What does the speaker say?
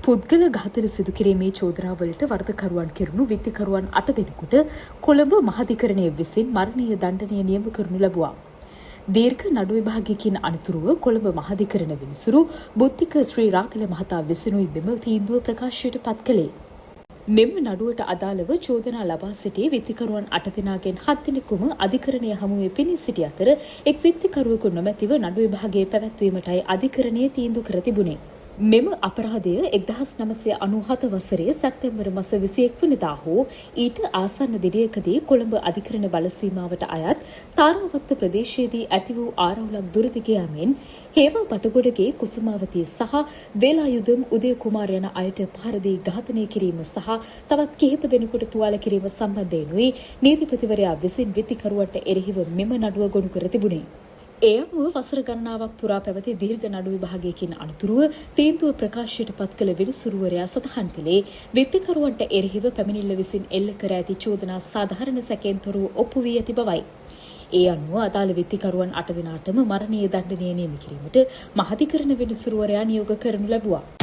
පුද්ගල ඝාතන සිදු කිරීමේ චෝදනාවලට වරදකරුවන් කෙරුණු විත්තිකරුවන් 8 දෙනෙකුට කොළඹ මහාධිකරණය විසින් මරණීය දණ්ඩනය නියම කරනු ලැබුවා. දීර්ඝ නඩු විභාගයකින් අනතුරුව කොළඹ මහාධිකරණ විනිසුරු බුද්ධික ශ්‍රී රාකල මහතා විසිනුයි මෙම තීන්දුව ප්‍රකාශයට පත් කළේ. මෙම නඩුවට අදාළව චෝදනා ලබා සිටි විත්තිකරුවන් 8 දෙනාගෙන් 7 දෙනෙකුම අධිකරණය හමුවේ පෙනී සිටි අතර එක් විත්තිකරුවෙකු නොමැතිව නඩු විභාගයේ පැවැත්වීමටයි අධිකරණය තීන්දුව කර තිබුණේ. මෙම අපරාධය 1997 වසරේ සැප්තැම්බර් මාස 21 වෙනිදා හෝ ඊට ආසන්න දිනයකදී කොළඹ අධිකරණ බල සීමාවට අයත් තාරාවත්ත ප්‍රදේශයේදී ඇති වූ ආරවුලක් දුරදිග යමින් හේවා බටගොඩගේ කුසුමාවතී සහ වේලායුධම් උදය කුමාර යන අයට පහර දී ඝාතනය කිරීම සහ තවත් කිහිප දෙනෙකුට තුවාල කිරීම සම්බන්ධයෙන්ුයි නීතිපතිවරයා විසින් විත්තිකරුවන්ට එරෙහිව මෙම නඩුව ගොනු කර තිබුණේ. ඒ අනුව වසර ගණනාවක් පුරා පැවති දීර්ඝ නඩු විභාගයකින් අනතුරුව තීන්දුව ප්‍රකාශයට පත් කළ විනිසුරුවරයා සඳහන් කළේ විත්තිකරුවන්ට එරෙහිව පැමිණිල්ල විසින් එල්ල කර ඇති චෝදනා සාධාරණ සැකයෙන් තොරව ඔප්පු වී ඇති බවයි. ඒ අනුව අදාළ විත්තිකරුවන් 8 දෙනාටම මරණීය දණ්ඩනය නියම කිරීමට මහාධිකරණ විනිසුරුවරයා නියෝග කරනු ලැබුවා.